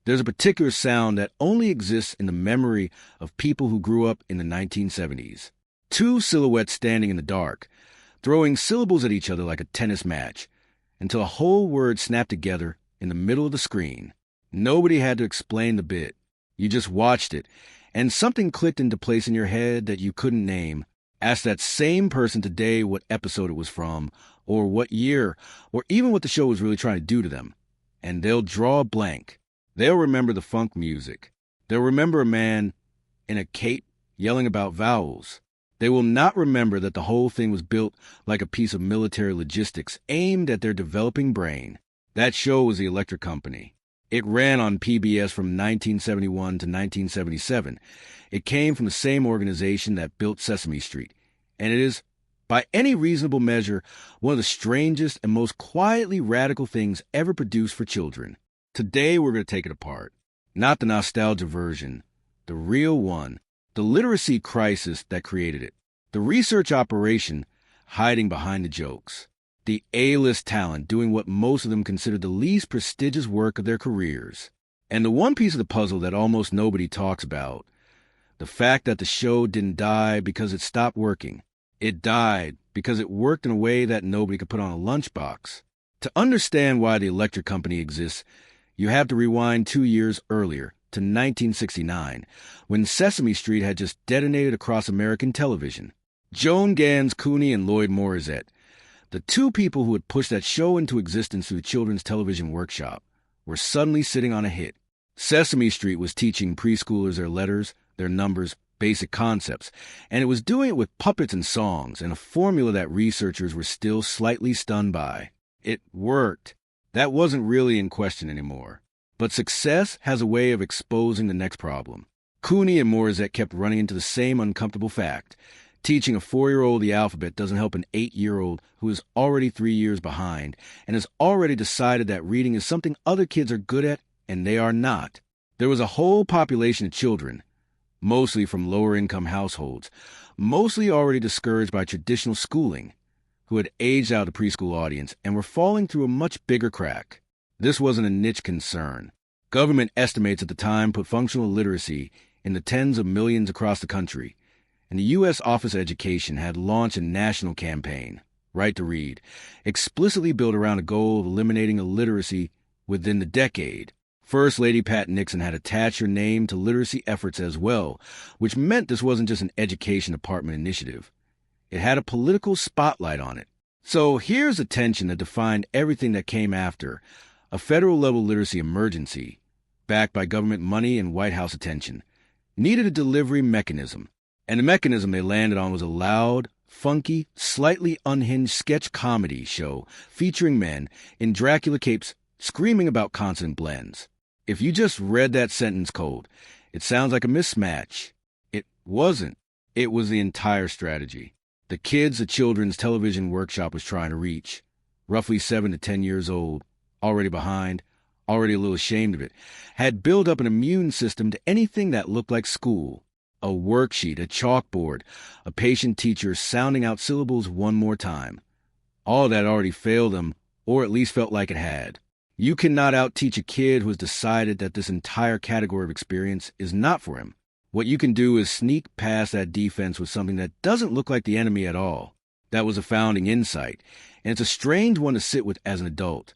There's a particular sound that only exists in the memory of people who grew up in the 1970s. Two silhouettes standing in the dark, throwing syllables at each other like a tennis match, until a whole word snapped together in the middle of the screen. Nobody had to explain the bit. You just watched it, and something clicked into place in your head that you couldn't name. Ask that same person today what episode it was from, or what year, or even what the show was really trying to do to them, and they'll draw a blank. They'll remember the funk music. They'll remember a man in a cape yelling about vowels. They will not remember that the whole thing was built like a piece of military logistics aimed at their developing brain. That show was The Electric Company. It ran on PBS from 1971 to 1977. It came from the same organization that built Sesame Street, and it is, by any reasonable measure, one of the strangest and most quietly radical things ever produced for children. Today we're going to take it apart. Not the nostalgia version, the real one, the literacy crisis that created it, the research operation hiding behind the jokes, the A-list talent doing what most of them consider the least prestigious work of their careers, and the one piece of the puzzle that almost nobody talks about, the fact that the show didn't die because it stopped working. It died because it worked in a way that nobody could put on a lunchbox. To understand why the Electric Company exists, you have to rewind 2 years earlier, to 1969, when Sesame Street had just detonated across American television. Joan Gans Cooney and Lloyd Morissette, the two people who had pushed that show into existence through the Children's Television Workshop, were suddenly sitting on a hit. Sesame Street was teaching preschoolers their letters, their numbers, basic concepts, and it was doing it with puppets and songs and a formula that researchers were still slightly stunned by. It worked. That wasn't really in question anymore. But success has a way of exposing the next problem. Cooney and Morissette kept running into the same uncomfortable fact. Teaching a 4-year-old the alphabet doesn't help an 8-year-old who is already 3 years behind and has already decided that reading is something other kids are good at and they are not. There was a whole population of children, mostly from lower-income households, mostly already discouraged by traditional schooling, who had aged out of the preschool audience and were falling through a much bigger crack. This wasn't a niche concern. Government estimates at the time put functional literacy in the tens of millions across the country, and the U.S. Office of Education had launched a national campaign, Right to Read, explicitly built around a goal of eliminating illiteracy within the decade. First Lady Pat Nixon had attached her name to literacy efforts as well, which meant this wasn't just an education department initiative. It had a political spotlight on it. So here's a tension that defined everything that came after, a federal-level literacy emergency, backed by government money and White House attention, needed a delivery mechanism. And the mechanism they landed on was a loud, funky, slightly unhinged sketch comedy show featuring men in Dracula capes screaming about consonant blends. If you just read that sentence cold, it sounds like a mismatch. It wasn't. It was the entire strategy. The kids the Children's Television Workshop was trying to reach, roughly 7 to 10 years old, already behind, already a little ashamed of it, had built up an immune system to anything that looked like school. A worksheet, a chalkboard, a patient teacher sounding out syllables one more time. All that already failed them, or at least felt like it had. You cannot out-teach a kid who has decided that this entire category of experience is not for him. What you can do is sneak past that defense with something that doesn't look like the enemy at all. That was a founding insight, and it's a strange one to sit with as an adult.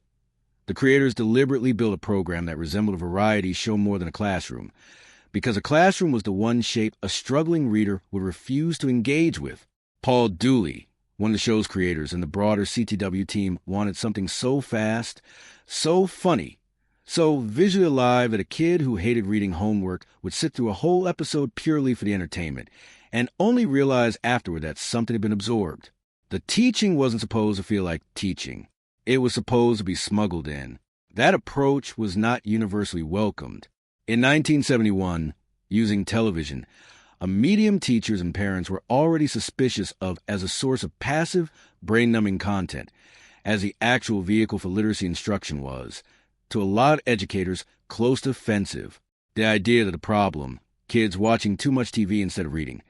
The creators deliberately built a program that resembled a variety show more than a classroom, because a classroom was the one shape a struggling reader would refuse to engage with. Paul Dooley, one of the show's creators, and the broader CTW team wanted something so fast, so funny, so visually alive that a kid who hated reading homework would sit through a whole episode purely for the entertainment, and only realize afterward that something had been absorbed. The teaching wasn't supposed to feel like teaching. It was supposed to be smuggled in. That approach was not universally welcomed. In 1971, using television, a medium teachers and parents were already suspicious of as a source of passive, brain-numbing content, as the actual vehicle for literacy instruction was, to a lot of educators, close to offensive. The idea that the problem, kids watching too much TV instead of reading,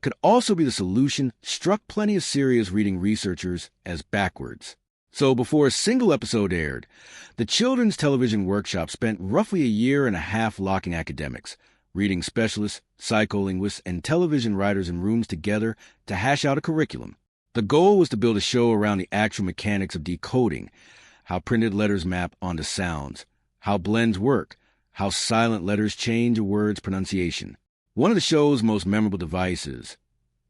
could also be the solution struck plenty of serious reading researchers as backwards. So before a single episode aired, the Children's Television Workshop spent roughly a year and a half locking academics, reading specialists, psycholinguists, and television writers in rooms together to hash out a curriculum. The goal was to build a show around the actual mechanics of decoding, how printed letters map onto sounds, how blends work, how silent letters change a word's pronunciation. One of the show's most memorable devices,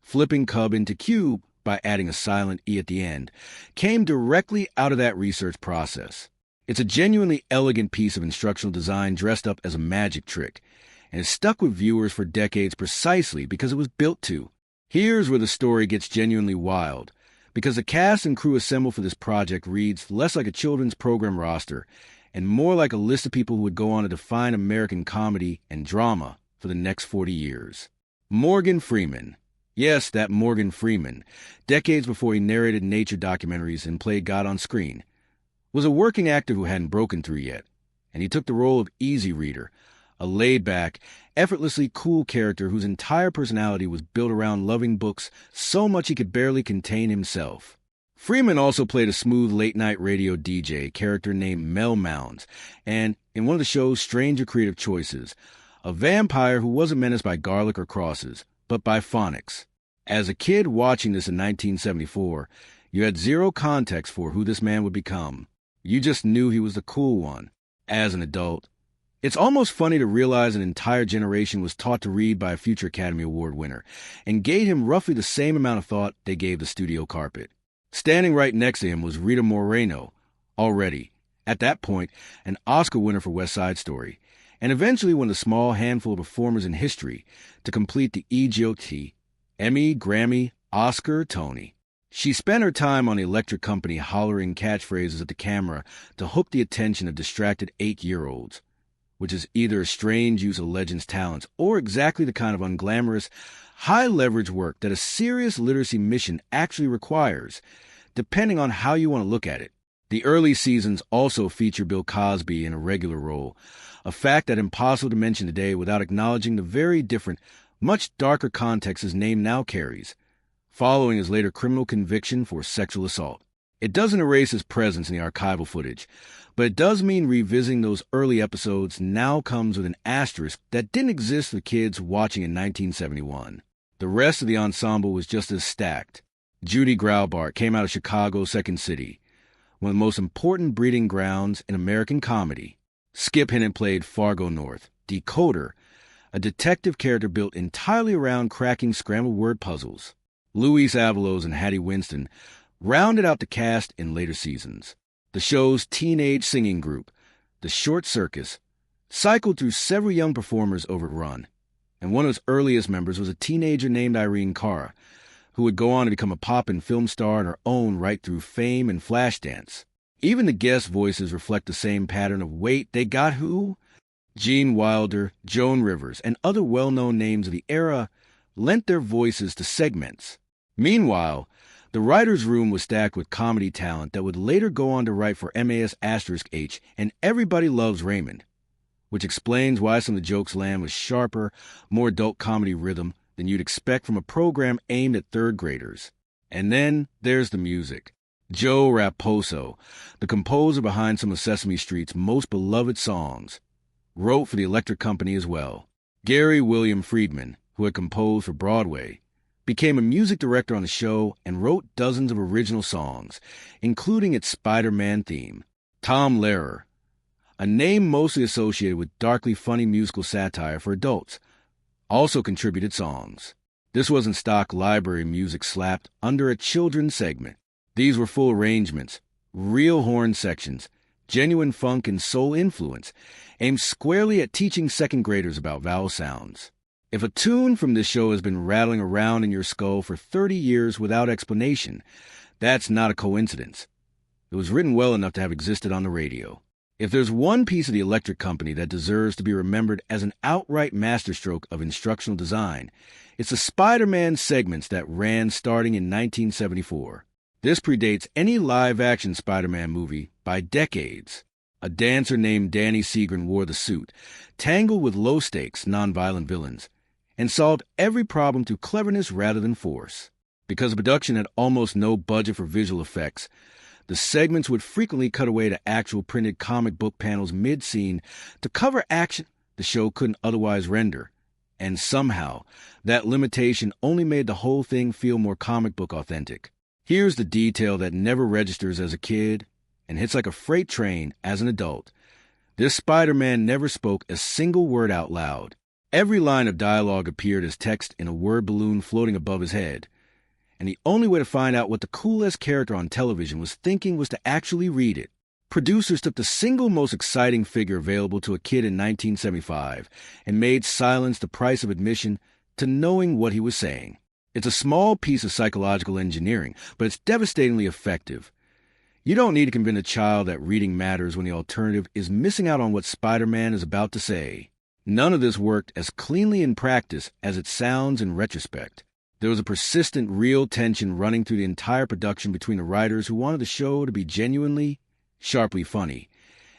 flipping cub into cube by adding a silent E at the end, came directly out of that research process. It's a genuinely elegant piece of instructional design dressed up as a magic trick, and it's stuck with viewers for decades precisely because it was built to. Here's where the story gets genuinely wild, because the cast and crew assembled for this project reads less like a children's program roster and more like a list of people who would go on to define American comedy and drama for the next 40 years. Morgan Freeman. Yes, that Morgan Freeman, decades before he narrated nature documentaries and played God on screen, was a working actor who hadn't broken through yet, and he took the role of Easy Reader, a laid-back, effortlessly cool character whose entire personality was built around loving books so much he could barely contain himself. Freeman also played a smooth late-night radio DJ character named Mel Mounds, and, in one of the show's stranger creative choices, a vampire who wasn't menaced by garlic or crosses, but by phonics. As a kid watching this in 1974, you had zero context for who this man would become. You just knew he was the cool one. As an adult, it's almost funny to realize an entire generation was taught to read by a future Academy Award winner and gave him roughly the same amount of thought they gave the studio carpet. Standing right next to him was Rita Moreno, already, at that point, an Oscar winner for West Side Story, and eventually one of the small handful of performers in history to complete the EGOT, Emmy, Grammy, Oscar, Tony. She spent her time on the Electric Company hollering catchphrases at the camera to hook the attention of distracted 8-year-olds, which is either a strange use of legend's talents or exactly the kind of unglamorous, high-leverage work that a serious literacy mission actually requires, depending on how you want to look at it. The early seasons also feature Bill Cosby in a regular role, a fact that's impossible to mention today without acknowledging the very different, much darker context his name now carries, following his later criminal conviction for sexual assault. It doesn't erase his presence in the archival footage, but it does mean revisiting those early episodes now comes with an asterisk that didn't exist for kids watching in 1971. The rest of the ensemble was just as stacked. Judy Graubart came out of Chicago's Second City, one of the most important breeding grounds in American comedy. Skip Hinton played Fargo North, Decoder, a detective character built entirely around cracking scrambled word puzzles. Luis Avalos and Hattie Winston rounded out the cast in later seasons. The show's teenage singing group, the Short Circus, cycled through several young performers over its run, and one of its earliest members was a teenager named Irene Cara, who would go on to become a pop and film star on her own right through Fame and Flashdance. Even the guest voices reflect the same pattern of wait, they got who? Gene Wilder, Joan Rivers, and other well-known names of the era lent their voices to segments. Meanwhile, the writer's room was stacked with comedy talent that would later go on to write for MAS*H and Everybody Loves Raymond, which explains why some of the jokes land with sharper, more adult comedy rhythm than you'd expect from a program aimed at third graders. And then there's the music. Joe Raposo, the composer behind some of Sesame Street's most beloved songs, wrote for the Electric Company as well. Gary William Friedman, who had composed for Broadway, became a music director on the show and wrote dozens of original songs, including its Spider-Man theme. Tom Lehrer, a name mostly associated with darkly funny musical satire for adults, also contributed songs. This wasn't stock library music slapped under a children's segment. These were full arrangements, real horn sections, genuine funk and soul influence, aimed squarely at teaching second graders about vowel sounds. If a tune from this show has been rattling around in your skull for 30 years without explanation, that's not a coincidence. It was written well enough to have existed on the radio. If there's one piece of the Electric Company that deserves to be remembered as an outright masterstroke of instructional design, it's the Spider-Man segments that ran starting in 1974. This predates any live-action Spider-Man movie by decades. A dancer named Danny Seagren wore the suit, tangled with low-stakes, non-violent villains, and solved every problem through cleverness rather than force. Because the production had almost no budget for visual effects, The segments would frequently cut away to actual printed comic book panels mid-scene to cover action the show couldn't otherwise render. And somehow, that limitation only made the whole thing feel more comic book authentic. Here's the detail that never registers as a kid and hits like a freight train as an adult. This Spider-Man never spoke a single word out loud. Every line of dialogue appeared as text in a word balloon floating above his head. And the only way to find out what the coolest character on television was thinking was to actually read it. Producers took the single most exciting figure available to a kid in 1975 and made silence the price of admission to knowing what he was saying. It's a small piece of psychological engineering, but it's devastatingly effective. You don't need to convince a child that reading matters when the alternative is missing out on what Spider-Man is about to say. None of this worked as cleanly in practice as it sounds in retrospect. There was a persistent, real tension running through the entire production between the writers who wanted the show to be genuinely, sharply funny,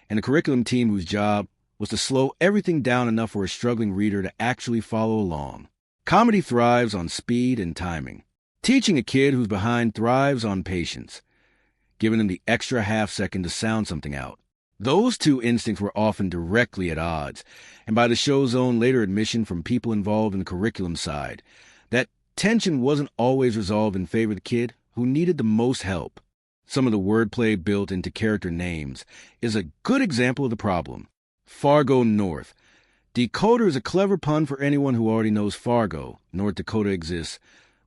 and the curriculum team whose job was to slow everything down enough for a struggling reader to actually follow along. Comedy thrives on speed and timing. Teaching a kid who's behind thrives on patience, giving them the extra half-second to sound something out. Those two instincts were often directly at odds, and by the show's own later admission from people involved in the curriculum side, that tension wasn't always resolved in favor of the kid who needed the most help. Some of the wordplay built into character names is a good example of the problem. Fargo North. Decoder is a clever pun for anyone who already knows Fargo. North Dakota exists,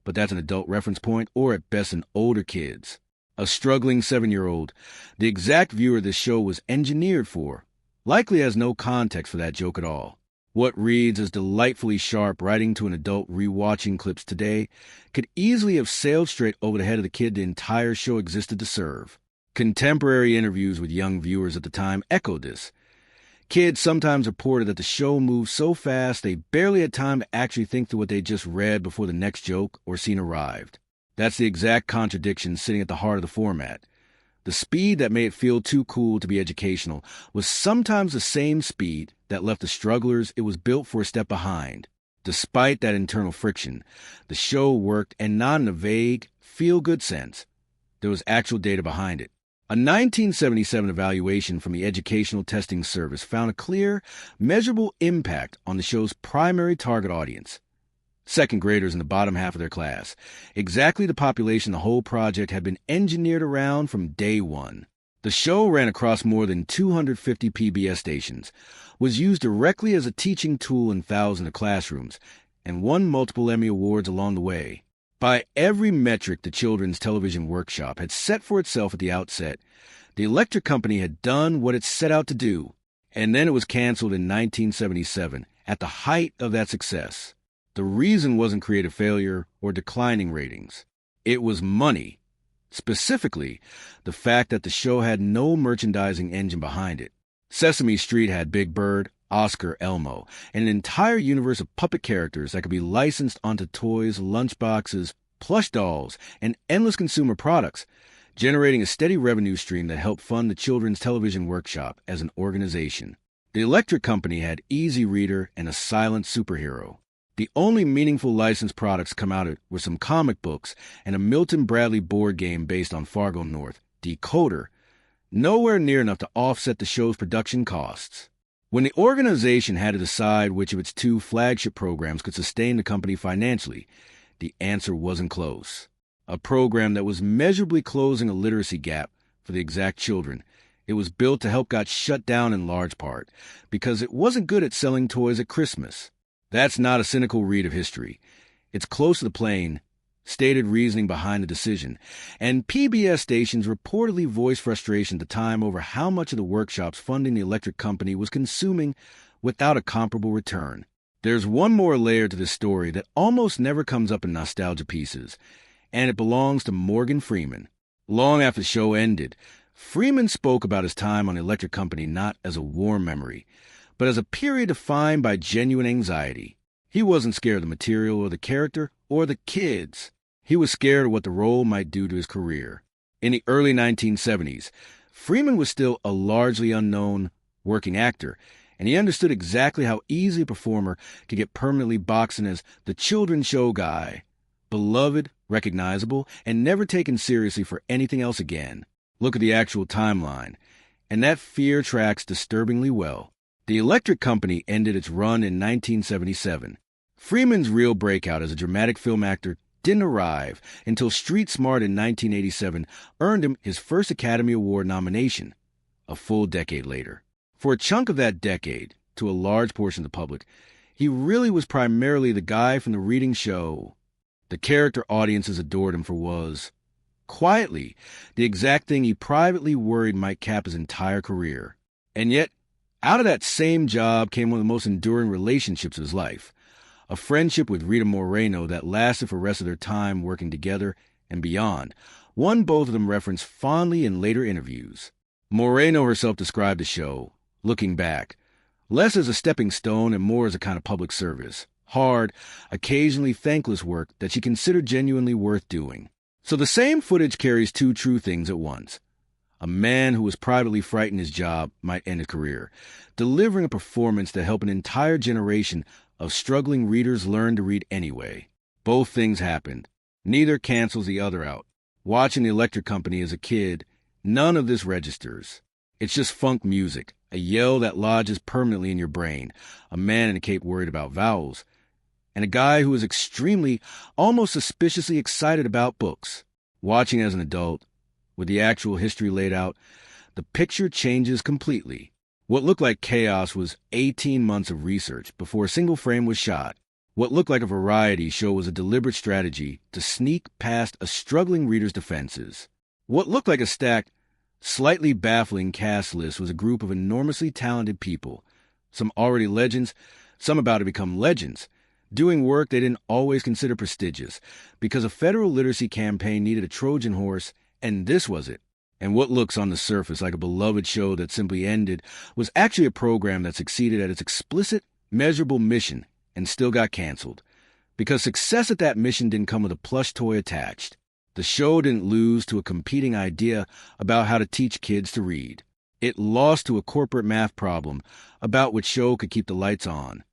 but that's an adult reference point, or at best an older kid's. A struggling 7-year-old. The exact viewer this show was engineered for likely has no context for that joke at all. What reads as delightfully sharp writing to an adult rewatching clips today could easily have sailed straight over the head of the kid the entire show existed to serve. Contemporary interviews with young viewers at the time echoed this. Kids sometimes reported that the show moved so fast they barely had time to actually think through what they just read before the next joke or scene arrived. That's the exact contradiction sitting at the heart of the format. The speed that made it feel too cool to be educational was sometimes the same speed that left the strugglers it was built for a step behind. Despite that internal friction, the show worked, and not in a vague, feel-good sense. There was actual data behind it. A 1977 evaluation from the Educational Testing Service found a clear, measurable impact on the show's primary target audience. Second graders in the bottom half of their class, exactly the population the whole project had been engineered around from day one. The show ran across more than 250 PBS stations, was used directly as a teaching tool in thousands of classrooms, and won multiple Emmy Awards along the way. By every metric the Children's Television Workshop had set for itself at the outset, the electric company had done what it set out to do, and then it was canceled in 1977, at the height of that success. The reason wasn't creative failure or declining ratings. It was money. Specifically, the fact that the show had no merchandising engine behind it. Sesame Street had Big Bird, Oscar, Elmo, and an entire universe of puppet characters that could be licensed onto toys, lunchboxes, plush dolls, and endless consumer products, generating a steady revenue stream that helped fund the Children's Television Workshop as an organization. The electric company had Easy Reader and a silent superhero. The only meaningful licensed products come out of it were some comic books and a Milton Bradley board game based on Fargo North, Decoder, nowhere near enough to offset the show's production costs. When the organization had to decide which of its two flagship programs could sustain the company financially, the answer wasn't close. A program that was measurably closing a literacy gap for the exact children it was built to help got shut down in large part because it wasn't good at selling toys at Christmas. That's not a cynical read of history. It's close to the plain, stated reasoning behind the decision, and PBS stations reportedly voiced frustration at the time over how much of the workshops funding the electric company was consuming without a comparable return. There's one more layer to this story that almost never comes up in nostalgia pieces, and it belongs to Morgan Freeman. Long after the show ended, Freeman spoke about his time on the electric company not as a warm memory, but as a period defined by genuine anxiety. He wasn't scared of the material or the character or the kids. He was scared of what the role might do to his career. In the early 1970s, Freeman was still a largely unknown working actor, and he understood exactly how easy a performer could get permanently boxed in as the children's show guy, beloved, recognizable, and never taken seriously for anything else again. Look at the actual timeline, and that fear tracks disturbingly well. The Electric Company ended its run in 1977. Freeman's real breakout as a dramatic film actor didn't arrive until Street Smart in 1987 earned him his first Academy Award nomination, a full decade later. For a chunk of that decade, to a large portion of the public, he really was primarily the guy from the reading show. The character audiences adored him for was, quietly, the exact thing he privately worried might cap his entire career. And yet, out of that same job came one of the most enduring relationships of his life, a friendship with Rita Moreno that lasted for the rest of their time working together and beyond, one both of them referenced fondly in later interviews. Moreno herself described the show, looking back, less as a stepping stone and more as a kind of public service, hard, occasionally thankless work that she considered genuinely worth doing. So the same footage carries two true things at once. A man who was privately frightened his job might end his career, delivering a performance that helped an entire generation of struggling readers learn to read anyway. Both things happened. Neither cancels the other out. Watching the Electric Company as a kid, none of this registers. It's just funk music, a yell that lodges permanently in your brain, a man in a cape worried about vowels, and a guy who is extremely, almost suspiciously excited about books. Watching as an adult, with the actual history laid out, the picture changes completely. What looked like chaos was 18 months of research before a single frame was shot. What looked like a variety show was a deliberate strategy to sneak past a struggling reader's defenses. What looked like a stacked, slightly baffling cast list was a group of enormously talented people, some already legends, some about to become legends, doing work they didn't always consider prestigious, because a federal literacy campaign needed a Trojan horse, and this was it. And what looks on the surface like a beloved show that simply ended was actually a program that succeeded at its explicit, measurable mission and still got canceled. Because success at that mission didn't come with a plush toy attached. The show didn't lose to a competing idea about how to teach kids to read. It lost to a corporate math problem about which show could keep the lights on.